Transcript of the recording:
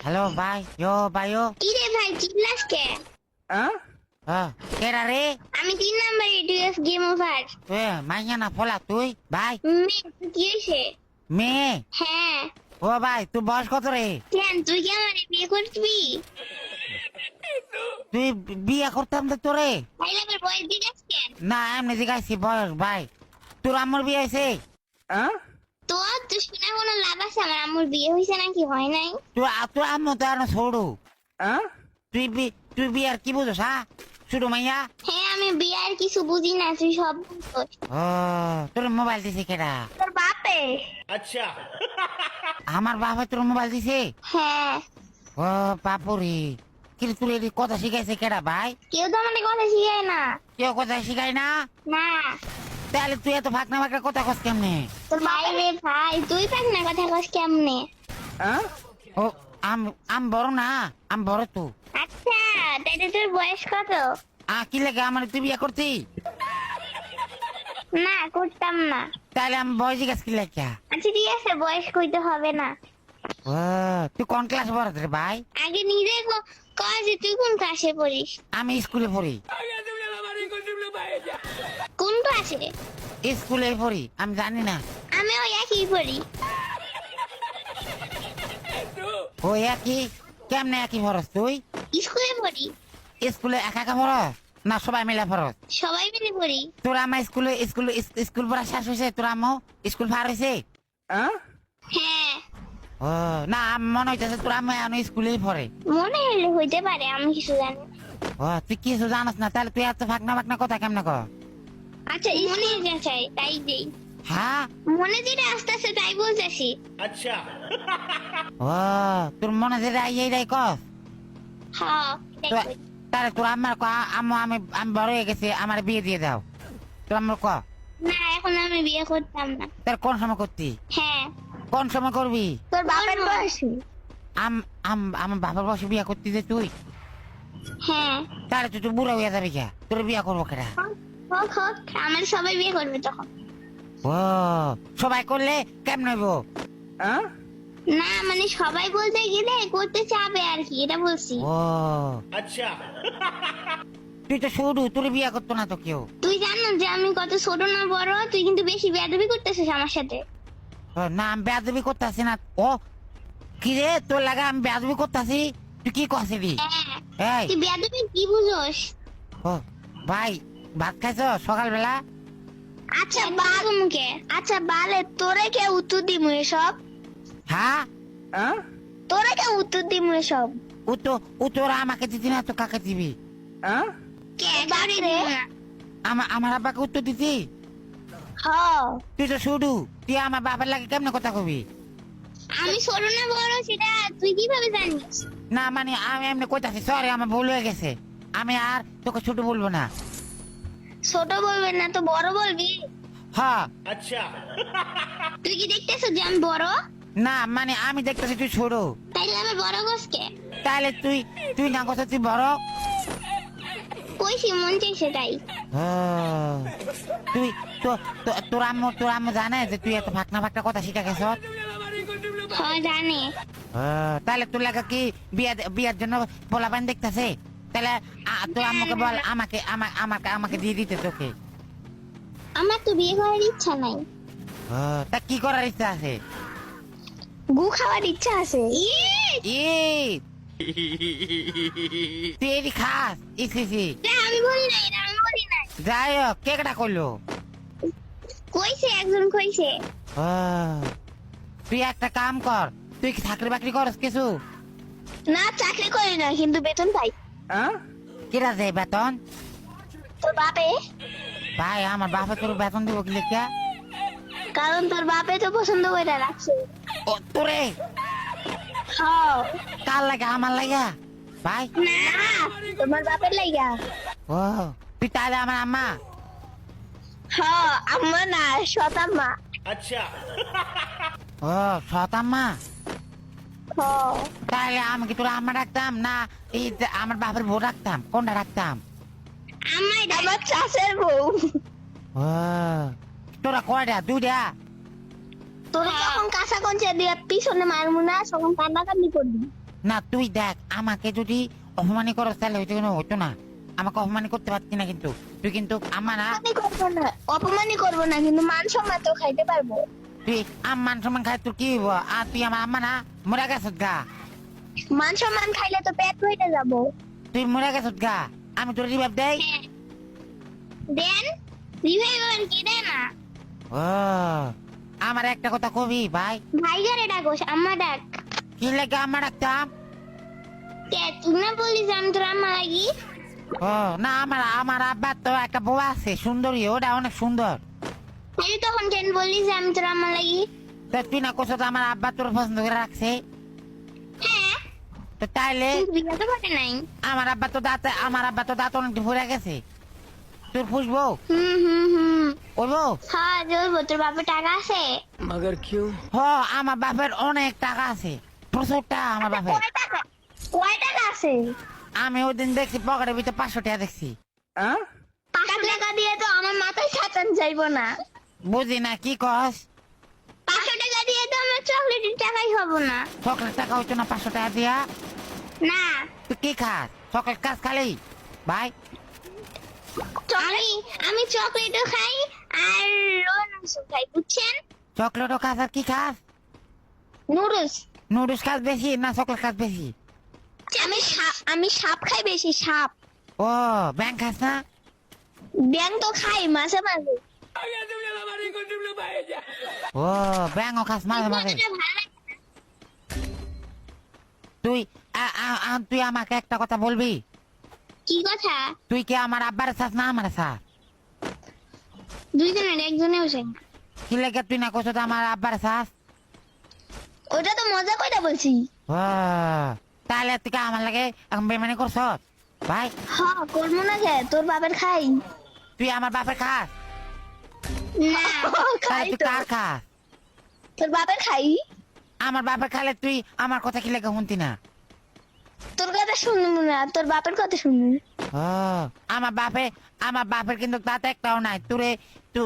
Hello ভাই, ভাইও কি রে ভাই চিল্লাস কে? কেডা রে? আমি 3 নাম্বারে ডিএস গেম ওভার। মাইয়া না ফলা তুই ভাই? কি হয়েছে? মেয়ে? হ্যাঁ। ও ভাই তুই বয়স কত রে? কেন তুই কি আমার বিয়ে করবি? তুই বিয়ে করতাম তো তোরে? তাইলে আবার বয়স জিজ্ঞাস কেন? না এমনি জিজ্ঞাসি বয়স ভাই। তোর আম্মুর বিয়ে হয়েছে? তো শুনে কোনো লাভ আছে? আমার আম্মুর বিয়ে হয়েছে নাকি হয় নাই? তোর আম্মু তো আর ছোড়ু। তুই বিয়ে আর কি বুঝোস হ্যাঁ? ছোট মাইয়া? হ্যাঁ আমি বিয়ে আর কিছু বুঝি না, তুই সব বুঝছিস। ও তোর মোবাইল দিছে কেডা? তোর বাপে। अच्छा আমার বাবা তোর মোবাইল দিছে? হ্যাঁ। ও বাপুরি, কিন্তু তোর এটি কথা শিখাইছে কেডা ভাই? কেউ তো আমাদের কথা শিখায় না। কেউ কথা শিখাই না? না। তাহলে তুই এত ফাঁকনা ফাঁকনা কথা কস কেমনে? তোর ভাই রে ভাই, তুই পাক না কথা কস কেমনে? ও আম বড় না, আম বড় তো। আচ্ছা তাইলে তোর বয়স কত? কি লাগে আমার তুই বিয়ে করতি? না করতাম না। তাহলে আমি বয়স জিজ্ঞাস কি লাগে? আচ্ছা ঠিক আছে, বয়স কইতে হবে না। ও তুই কোন ক্লাস পড়াস রে ভাই? আগে নিজে কয় যে তুই কোন ক্লাসে পড়িস? আমি স্কুলে পড়ি। কোন ক্লাসে? স্কুলে পড়ি, আমি জানি না। আমি ওই একই পড়ি। ও একই? কেমনে একই পড়স তুই? স্কুলে পড়ি। স্কুলে একা একা পড়স না সবাই মিলে পড়স? সবাই মিলে পড়ি। তোর আমার স্কুল পড়া শেষ হয়েছে? তোর আম্মু স্কুল পার হয়েছে? হ্যাঁ। ও না মনে হইতেছে তোর আম্মু এখন স্কুলেই পড়ে। মনে হলে হইতে পারে, আমি কিছু জানি না। ও তুই কিছু জানাস না, তাহলে তুই এত ফাঁকনা ফাঁকনা কথা কেমনে কর? আচ্ছা মনে যা চাই তাই দেই। হ্যাঁ মনে যেটা আস্তে আস্তে তাই বলতেছি। अच्छा ও তোর মনে যেটা এইটাই কস? হ্যাঁ তাই তো- কই। তাহলে তোর আম্মার ক আম্মু আমি আমি বড় হয়ে গেছি, আমার বিয়ে দিয়ে দাও। তোর আম্মুর ক না এখন আমি বিয়ে করতাম না। তার কোন সময় করতি? হ্যাঁ। কোন সময় করবি? তোর বাবার বয়সী। আমার বাবার বসে বিয়ে করতি যে তুই? হ্যাঁ। তাহলে তুই তো বুড়া হয়ে যাবি কে? তোর বিয়ে করবো কেটা? হোক হোক, আমার সবাই বিয়ে করবে তখন। ও সবাই করলে কেমন হইব? না মানে সবাই বলতে গেলে করতে চাবে আর কি, এটা বলছি। ও अच्छा তুই তো শুরু, তোর বিয়ে করতো না তো কেউ। তুই জানো যে আমি কত ছোট না বড়? তুই কিন্তু বেশি বেয়াদবি করতেছিস আমার সাথে। ও, না আমি বেয়াদবি করতেছি না। ও কি রে তোর লাগা আমি বেয়াদবি করতেছি? তুই কি করছিলি? হ্যাঁ। এই তুই বেয়াদবি কি বুঝোস? ও ভাই ভাত খাইছ সকালবেলা? আচ্ছা বাল মুখে। আচ্ছা বালে তোরে কে উত্তর দিমু এসব? হ্যাঁ তোরে কে উত্তর দিমু এসব? ও তোরা আমাকে দিতি না তো কাকে দিবি? কে কারে রে? আমার আব্বাকে উত্তর দিতি? হ্যাঁ। তুই তো শুধু, তুই আমার বাবার লাগে কেমনে কথা কবি? আমি ছোট না বড় সেটা তুই কিভাবে জানিস? না মানে আমি এমনি কইতাছি, সরি আমার ভুল হয়ে গেছে। আমি আর তোকে ছোট বলবো না। ছোট বলবেন না তো বড় বলবি? হ্যাঁ अच्छा তুই কি দেখতেছিস যে আমি বড়? না মানে আমি দেখতেছি তুই ছোট, তাইলে আমার বড় গোসকে তাহলে তুই তুই না কথা তুই বড়। কইছি মন চাইছে তাই। ও, তুই তোর আম্মু জানে যে তুই এত ফাঁকনা ফাঁকনা কথা শিখে গেছ? হ্যাঁ জানে। তাহলে তোর লাগা কি বিয়ার জন্য পোলাপান দেখতেছে? তাহলে তোর আম্মুকে বল আমাকে আমাকে আমাকে দিয়ে দিতে তোকে। আমার তো বিয়ে করার ইচ্ছা নাই। তা কি করার ইচ্ছা আছে? গু খাওয়ার ইচ্ছা আছে। তুই এটি খাস? ইসি আমি বলি নাই, এটা আমি বলি নাই। যাই হোক কে কেটা করলো? কইছে একজন কইছে। তুই একটা কাম কর, তুই কি চাকরি বাকরি করস কিছু? না চাকরি করি না কিন্তু বেতন পাই। কিরা দেয় বেতন? তোর বাপে। ভাই আমার বাপে তোর বেতন দিব কি লেখা? কারণ তোর বাপে তো পছন্দ করে রাখছে। ও তোরে হ্যাঁ। কার লাগা? আমার লাগা ভাই? না তোমার বাপের লাইগা। ও তুই তাহলে আমার আম্মা? হ্যাঁ আম্মা না শতাম্মা। अच्छा ও সৎ আম্মা? হ্যাঁ। তাহলে আমি কি তোর আম্মা রাখতাম না এই যে আমার বাপের বউ রাখতাম? কোনটা রাখতাম? আমার চাষের বউ। ও তোরা কয়টা? দুইটা? তোর যখন কাঁচা কঞ্চা দিয়ে পিছনে মারমু না তখন কান্নাকান্নি করবি। না তুই দেখ আমাকে যদি অপমানি করস তাহলে হয়তো কোনো হতো না, আমাকে অপমানি করতে পারছি না কিন্তু তুই কিন্তু আমার না অপমানই করবো না কিন্তু মান সম্মান তো খাইতে পারবো। তুই মান সম্মান খাই তোর কি হইব? আর তুই আমার আম্মা না মরে গেছ গা, মান সম্মান খাইলে তো পেট ভরে যাবো। তুই মরে গেছ গা, আমি তোর রিভাইভ দেই। হ্যাঁ। দেন রিভাইভ কি দেন না? ও আমার একটা কথা কবি ভাই, ভাইগারে ডাকোস আম্মা ডাক। কি লাগে আম্মা ডাকতাম? কে তুই না বলিস আমি তোর আম্মা লাগি? ও না আমার আমার আব্বার তো একটা বউ আছে সুন্দরী, ওটা অনেক সুন্দর। তুই তখন কেন বলিস আমি তোর আম্মা লাগি? তো তুই না কোথাও আমার আব্বা তোর পছন্দ করে রাখছে, হ্যাঁ তো তাইলে বিয়ে তো ঘটে নাই। আমার আব্বা তো দাঁত অনেক ভরে গেছে, তোর ফুসবো হুম ওইবো? হ্যাঁ জলবো। তোর বাপের টাকা আছে? হ আমার বাপের অনেক টাকা আছে, প্রচুর টাকা আমার বাপের। কয় টাকা আছে? আমি ওই দিন দেখছি পকেটের ভিতরে 500 টাকা দেখছি। 500 টাকা দিয়ে তো আমার মাথায় ছাতান যাইবো না। বুঝি না কি কস? 500 টাকা দিয়ে তো আমার চকলেটের টাকাই হবো না। চকলেট টাকা হইতো না 500 টাকা দিয়া? না তুই কি খাস? চকলেট খাস খালি ভাই? আমি চকলেটও খাই আর রোনাসও খাই বুঝছেন? চকলেটও খাস আর কি খাস? নুডলস। নুডলস খাস বেশি না চকলেট খাস বেশি? আমি সাপ খাই বেশি সাপ। ও ব্যাং খাস না? ব্যাং তো খাই মাঝে মাঝে। ও ব্যাংও খাস মাঝে মাঝে? এটা ভালো লাগে না। তুই তুই আমাকে একটা কথা বলবি? কি কথা? তুই কি আমার আব্বার চাস না আমার চাস? দুইজনের একজনেও চাই না। কি লেগে তুই না কোথাও আমার আব্বার চাস? ওটা তো মজা কইরা বলছি। ও তাহলে তুই কি আমার লাগে এখন বেমানি করছ ভাই? হ্যাঁ করবো না কে? তোর বাপের খাই তুই আমার বাপের খাস? না তাহলে খাই তুই তো। কার খাস? তোর বাপের খাই। আমার বাপের খালে তুই আমার কথা কি লেগে শুনতি না? তোর কথা শুনবো না, তোর বাপের কথা শুনবো। ও আমার বাপের কিন্তু তাতে একটাও নাই তোরে, তুই